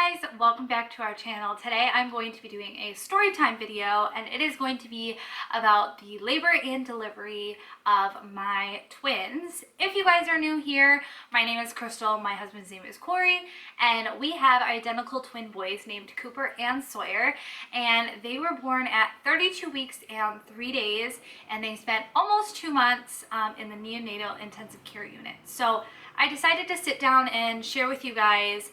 guys, welcome back to our channel. Today I'm going to be doing a story time video, and it is going to be about the labor and delivery of my twins. If you guys are new here, my name is Crystal, my husband's name is Cory, and we have identical twin boys named Cooper and Sawyer, and they were born at 32 weeks and 3 days, and they spent almost 2 months in the neonatal intensive care unit. So I decided to sit down and share with you guys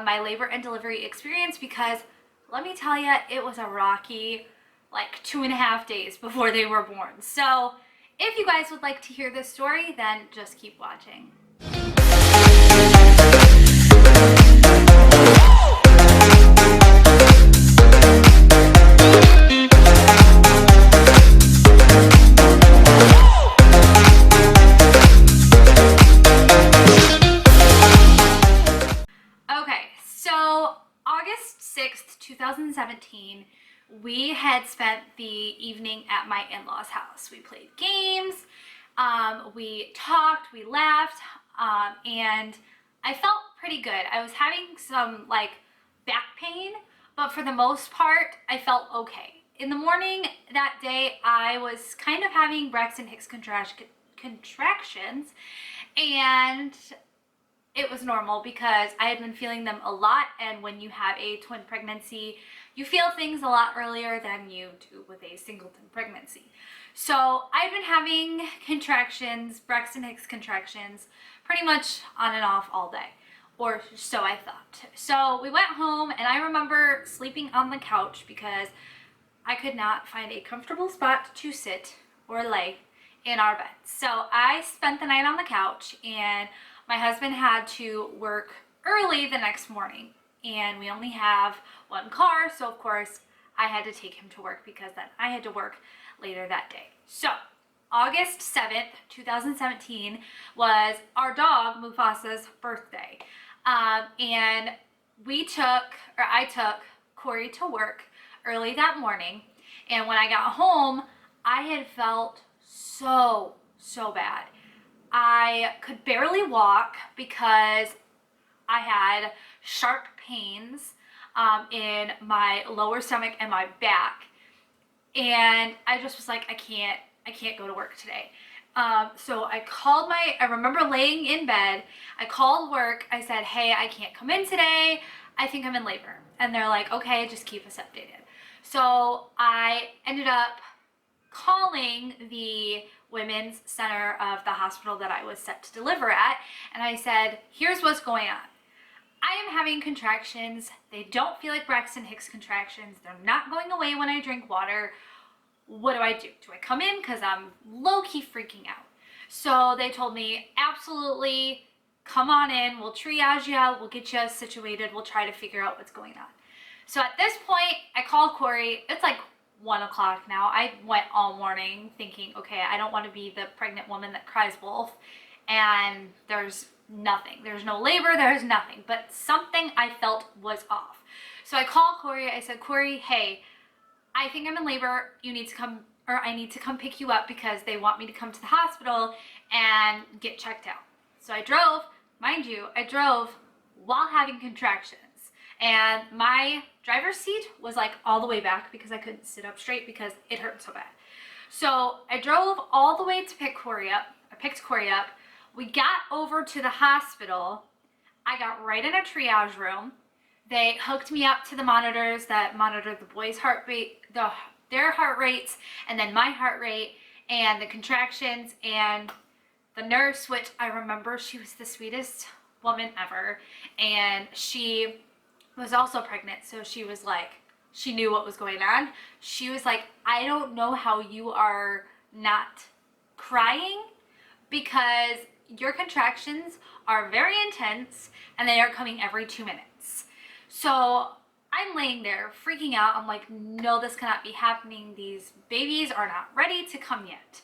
my labor and delivery experience, because let me tell you, it was a rocky like 2.5 days before they were born. So if you guys would like to hear this story, then just keep watching. August 6th, 2017, we had spent the evening at my in-laws' house. We played games, we talked, we laughed, and I felt pretty good. I was having some like back pain, but for the most part, I felt okay. In the morning that day, I was kind of having Braxton Hicks contractions, and it was normal because I had been feeling them a lot, and when you have a twin pregnancy, you feel things a lot earlier than you do with a singleton pregnancy. So I've been having contractions, Braxton Hicks contractions, pretty much on and off all day, or so I thought. So we went home, and I remember sleeping on the couch because I could not find a comfortable spot to sit or lay in our bed. So I spent the night on the couch, and my husband had to work early the next morning, and we only have one car, so of course I had to take him to work because then I had to work later that day. So August 7th, 2017 was our dog Mufasa's birthday, and I took Cory to work early that morning, and when I got home, I had felt so bad. I could barely walk because I had sharp pains in my lower stomach and my back, and I just was like, I can't go to work today. So I remember laying in bed, I called work, I said, hey, I can't come in today, I think I'm in labor. And they're like, okay, just keep us updated. So I ended up calling the women's center of the hospital that I was set to deliver at, and I said, here's what's going on. I am having contractions. They don't feel like Braxton Hicks contractions. They're not going away when I drink water. What do I do? Do I come in? Because I'm low-key freaking out. So they told me, absolutely, come on in. We'll triage you. We'll get you situated. We'll try to figure out what's going on. So at this point, I called Cory. It's like 1 o'clock now. I went all morning thinking, okay, I don't want to be the pregnant woman that cries wolf, and there's nothing. There's no labor, there's nothing, but something I felt was off. So I called Cory. I said, Cory, hey, I think I'm in labor. You need to come, or I need to come pick you up because they want me to come to the hospital and get checked out. So I drove, mind you, I drove while having contractions. And my driver's seat was like all the way back because I couldn't sit up straight because it hurt so bad. So I drove all the way to pick Cory up. I picked Cory up. We got over to the hospital. I got right in a triage room. They hooked me up to the monitors that monitor the boys' heart rate, their heart rates, and then my heart rate and the contractions, and the nurse, which I remember, she was the sweetest woman ever, and she was also pregnant, so she was like, she knew what was going on. She was like, I don't know how you are not crying, because your contractions are very intense and they are coming every 2 minutes. So I'm laying there freaking out. I'm like, no, this cannot be happening. These babies are not ready to come yet,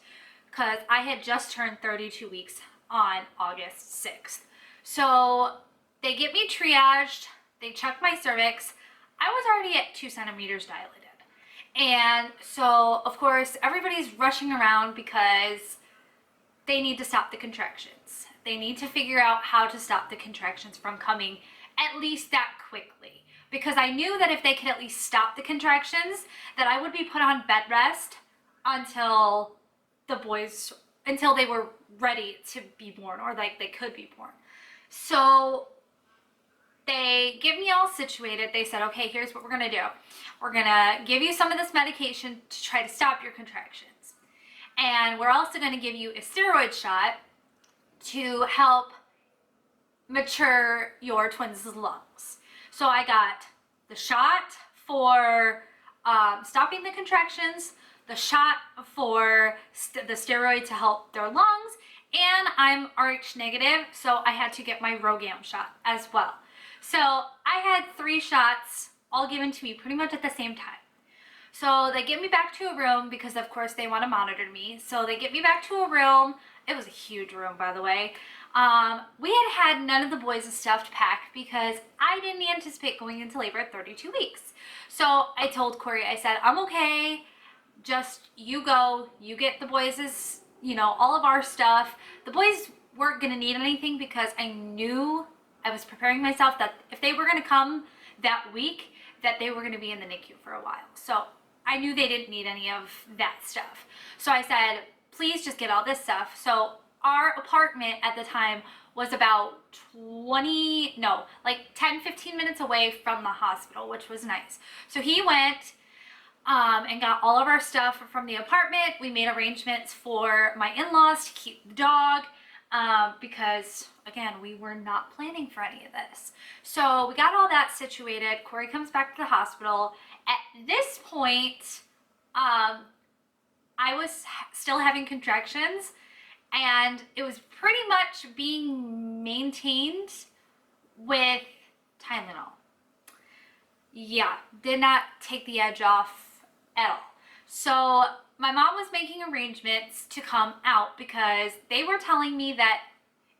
because I had just turned 32 weeks on August 6th. So they get me triaged. They checked my cervix. I was already at 2 centimeters dilated. And so, of course, everybody's rushing around because they need to stop the contractions. They need to figure out how to stop the contractions from coming at least that quickly. because I knew that if they could at least stop the contractions, that I would be put on bed rest until until they were ready to be born, or like they could be born. So they get me all situated. They said, okay, here's what we're gonna do. We're gonna give you some of this medication to try to stop your contractions. And we're also gonna give you a steroid shot to help mature your twins' lungs. So I got the shot for stopping the contractions, the shot for the steroid to help their lungs, and I'm Rh negative, so I had to get my RhoGAM shot as well. So I had 3 shots all given to me pretty much at the same time. So they get me back to a room because of course they want to monitor me. So they get me back to a room. It was a huge room, by the way. We had none of the boys' stuff packed because I didn't anticipate going into labor at 32 weeks. So I told Cory, I said, I'm okay. Just you go, you get the boys' all of our stuff. The boys weren't gonna need anything because I knew I was preparing myself that if they were gonna come that week, that they were gonna be in the NICU for a while. So I knew they didn't need any of that stuff. So I said, please just get all this stuff. So our apartment at the time was about 10, 15 minutes away from the hospital, which was nice. So he went and got all of our stuff from the apartment. We made arrangements for my in-laws to keep the dog because, again, we were not planning for any of this. So we got all that situated. Cory comes back to the hospital. At this point, I was still having contractions, and it was pretty much being maintained with Tylenol. Yeah, did not take the edge off at all. So my mom was making arrangements to come out because they were telling me that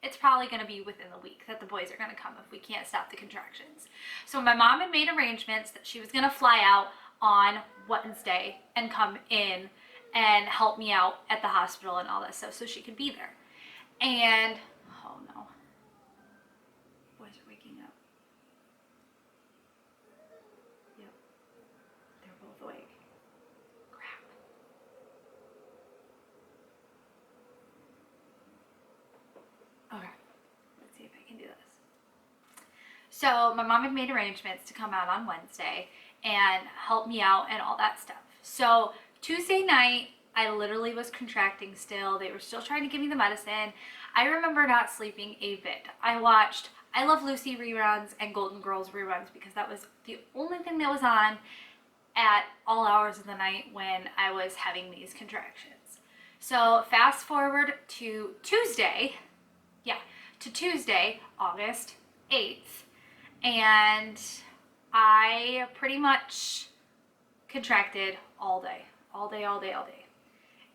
it's probably going to be within the week that the boys are going to come if we can't stop the contractions. So my mom had made arrangements that she was going to fly out on Wednesday and come in and help me out at the hospital and all that stuff so she could be there. And, oh no, boys are waking up. Yep, they're both awake. Crap. Okay, let's see if I can do this. So my mom had made arrangements to come out on Wednesday and help me out and all that stuff. So Tuesday night, I literally was contracting still. They were still trying to give me the medicine. I remember not sleeping a bit. I watched I Love Lucy reruns and Golden Girls reruns because that was the only thing that was on at all hours of the night when I was having these contractions. So fast forward to Tuesday, August 8th, and I pretty much contracted all day.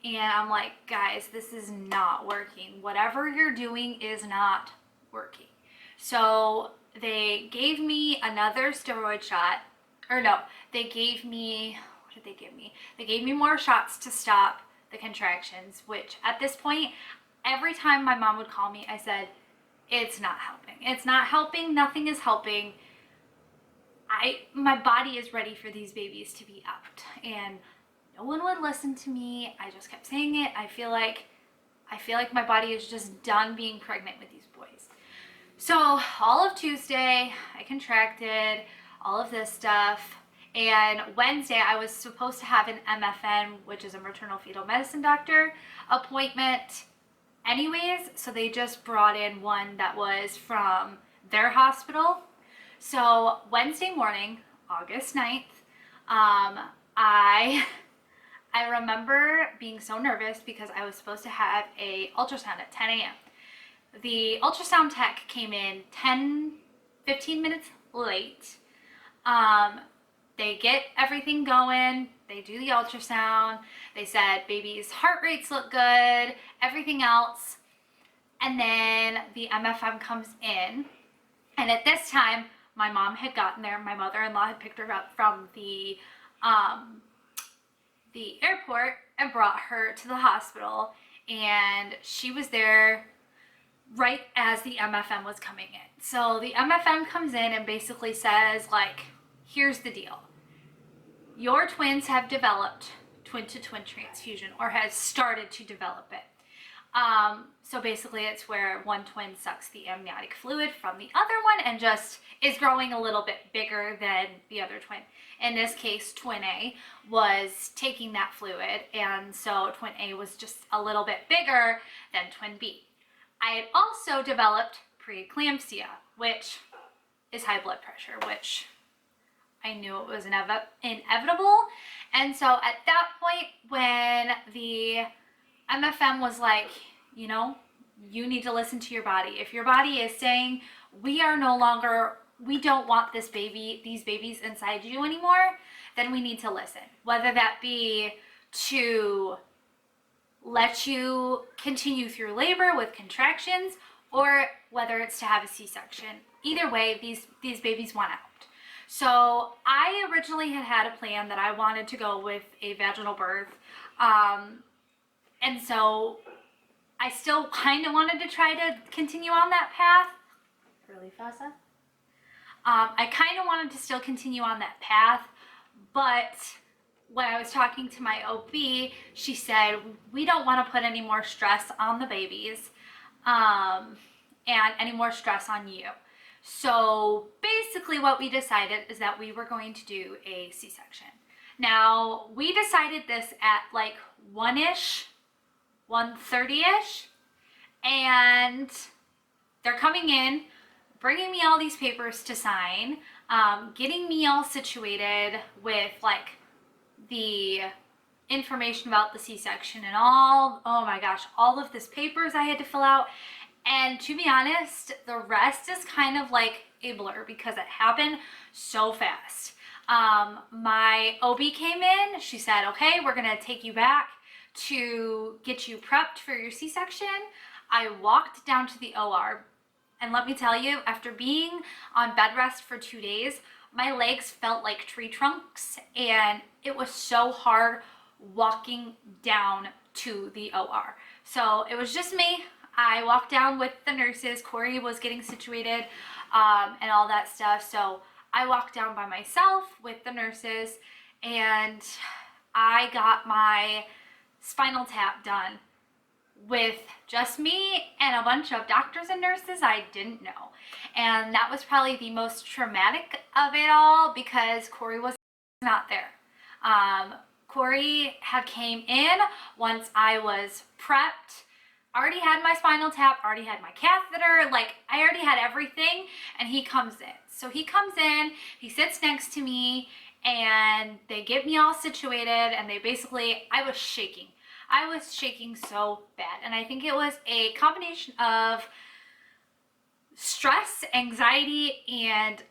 And I'm like, guys, this is not working. Whatever you're doing is not working. So they gave me another steroid shot, or no, they gave me, what did they give me? They gave me more shots to stop the contractions, which at this point, every time my mom would call me, I said, it's not helping. It's not helping. Nothing is helping. My body is ready for these babies to be out. And no one would listen to me. I just kept saying it. I feel like my body is just done being pregnant with these boys. So all of Tuesday, I contracted all of this stuff. And Wednesday, I was supposed to have an MFN, which is a maternal fetal medicine doctor appointment anyways. So they just brought in one that was from their hospital. So Wednesday morning, August 9th, I remember being so nervous because I was supposed to have a ultrasound at 10 a.m. The ultrasound tech came in 15 minutes late. They get everything going. They do the ultrasound. They said baby's heart rates look good, everything else. And then the MFM comes in. And at this time, my mom had gotten there. My mother-in-law had picked her up from the airport and brought her to the hospital, and she was there right as the MFM was coming in. So the MFM comes in and basically says, like, here's the deal. Your twins have developed twin-to-twin transfusion, or has started to develop it. So basically it's where one twin sucks the amniotic fluid from the other one and just is growing a little bit bigger than the other twin. In this case, twin A was taking that fluid, and so twin A was just a little bit bigger than twin B. I had also developed preeclampsia, which is high blood pressure, which I knew it was inevitable. And so at that point, when the MFM was like, you know, you need to listen to your body. If your body is saying, we don't want these babies inside you anymore, then we need to listen. Whether that be to let you continue through labor with contractions, or whether it's to have a C-section. Either way, these babies want out. So I originally had a plan that I wanted to go with a vaginal birth. And so I still kind of wanted to try to continue on that path. Really fast, huh? I kind of wanted to still continue on that path, but when I was talking to my OB, she said, we don't want to put any more stress on the babies, and any more stress on you. So basically what we decided is that we were going to do a C-section. Now, we decided this at like 1-ish, 1:30-ish, and they're coming in, bringing me all these papers to sign, getting me all situated with like the information about the C-section and all, oh my gosh, all of this papers I had to fill out. And to be honest, the rest is kind of like a blur because it happened so fast. My OB came in, she said, okay, we're gonna take you back to get you prepped for your C-section. I walked down to the OR, and let me tell you, after being on bed rest for 2 days, my legs felt like tree trunks, and it was so hard walking down to the OR. So it was just me. I walked down with the nurses. Cory was getting situated and all that stuff. So I walked down by myself with the nurses, and I got my spinal tap done with just me and a bunch of doctors and nurses I didn't know. And that was probably the most traumatic of it all because Cory was not there. Cory had came in once I was prepped, already had my spinal tap, already had my catheter, like I already had everything, and he comes in. So he comes in, he sits next to me, and they get me all situated, and they basically, I was shaking. I was shaking so bad, and I think it was a combination of stress, anxiety, and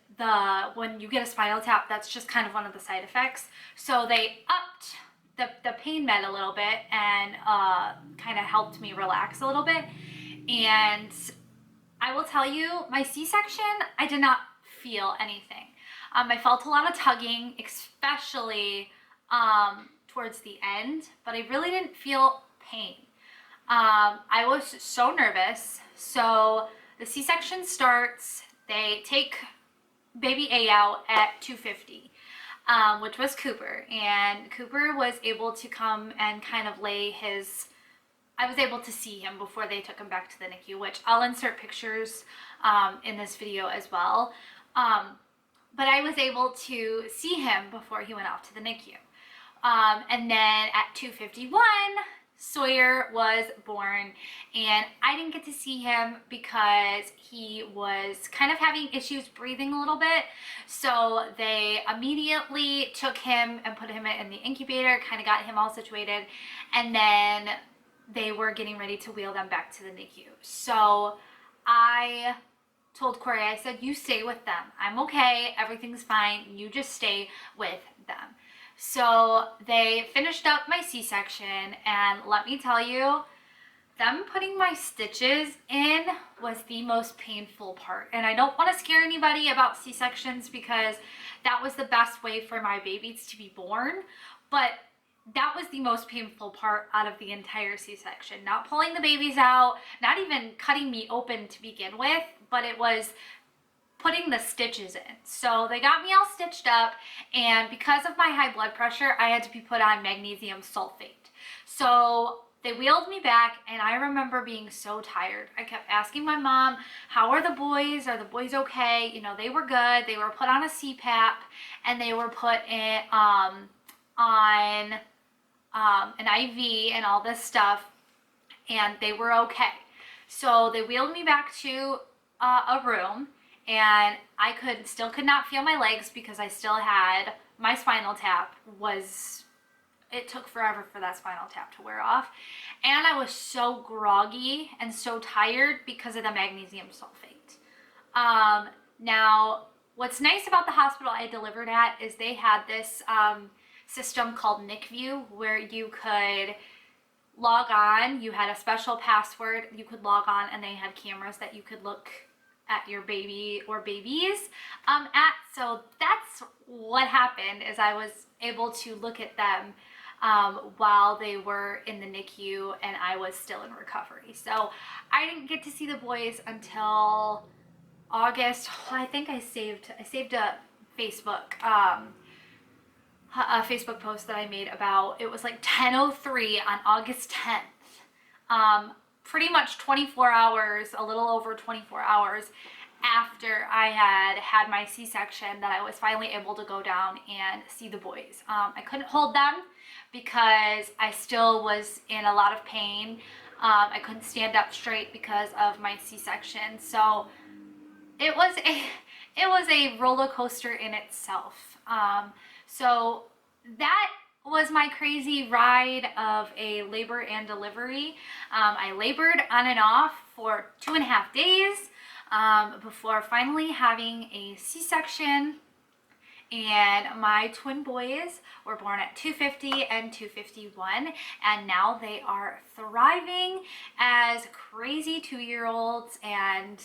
when you get a spinal tap, that's just kind of one of the side effects. So they upped the pain med a little bit and kind of helped me relax a little bit. And I will tell you, my C-section, I did not feel anything. I felt a lot of tugging, especially towards the end, but I really didn't feel pain. I was so nervous. So the C-section starts, they take baby A out at 2:50, which was Cooper, and Cooper was able to come and kind of I was able to see him before they took him back to the NICU, which I'll insert pictures in this video as well. But I was able to see him before he went off to the NICU. And then at 2:51, Sawyer was born, and I didn't get to see him because he was kind of having issues breathing a little bit. So they immediately took him and put him in the incubator, kind of got him all situated, and then they were getting ready to wheel them back to the NICU. So I told Cory, I said, you stay with them. I'm okay, everything's fine, you just stay with them. So they finished up my C-section, and let me tell you, them putting my stitches in was the most painful part. And I don't want to scare anybody about C-sections because that was the best way for my babies to be born, but that was the most painful part out of the entire C-section. Not pulling the babies out, not even cutting me open to begin with, but it was putting the stitches in. So they got me all stitched up, and because of my high blood pressure, I had to be put on magnesium sulfate. So they wheeled me back, and I remember being so tired. I kept asking my mom, how are the boys? Are the boys okay? You know, they were good. They were put on a CPAP, and they were put in on an IV and all this stuff, and they were okay. So they wheeled me back to a room, and I still could not feel my legs because I still had my spinal tap it took forever for that spinal tap to wear off. And I was so groggy and so tired because of the magnesium sulfate. Now, what's nice about the hospital I delivered at is they had this system called NICView where you could log on. You had a special password you could log on, and they had cameras that you could look at your baby or babies at. So that's what happened, is I was able to look at them while they were in the NICU and I was still in recovery. So I didn't get to see the boys until August. I think I saved a Facebook post that I made about, it was like 10:03 on August 10th. Pretty much 24 hours, a little over 24 hours after I had my C-section, that I was finally able to go down and see the boys. I couldn't hold them because I still was in a lot of pain. I couldn't stand up straight because of my C-section. So it was a roller coaster in itself. So that was my crazy ride of a labor and delivery. I labored on and off for 2.5 days before finally having a C-section, and my twin boys were born at 250 and 251, and now they are thriving as crazy 2-year-olds, and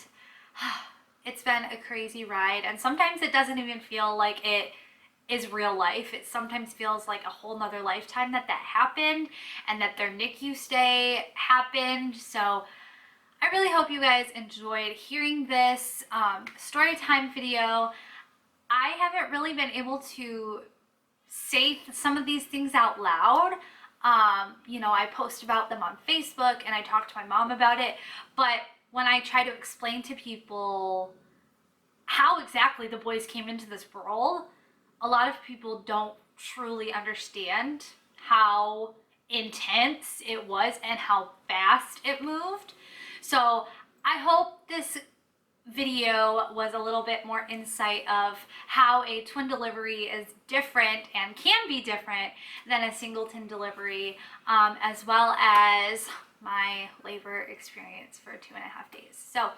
it's been a crazy ride. And sometimes it doesn't even feel like it is real life. It sometimes feels like a whole nother lifetime that happened, and that their NICU stay happened. So I really hope you guys enjoyed hearing this story time video. I haven't really been able to say some of these things out loud. You know, I post about them on Facebook and I talk to my mom about it, but when I try to explain to people how exactly the boys came into this world, a lot of people don't truly understand how intense it was and how fast it moved. So I hope this video was a little bit more insight of how a twin delivery is different and can be different than a singleton delivery, as well as my labor experience for 2.5 days. So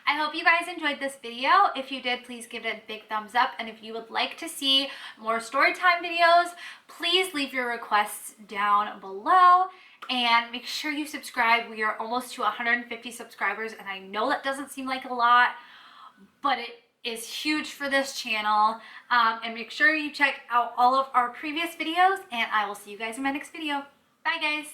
I hope you guys enjoyed this video. If you did, please give it a big thumbs up. And if you would like to see more storytime videos, please leave your requests down below. And make sure you subscribe. We are almost to 150 subscribers, and I know that doesn't seem like a lot, but it is huge for this channel. And make sure you check out all of our previous videos, and I will see you guys in my next video. Bye guys.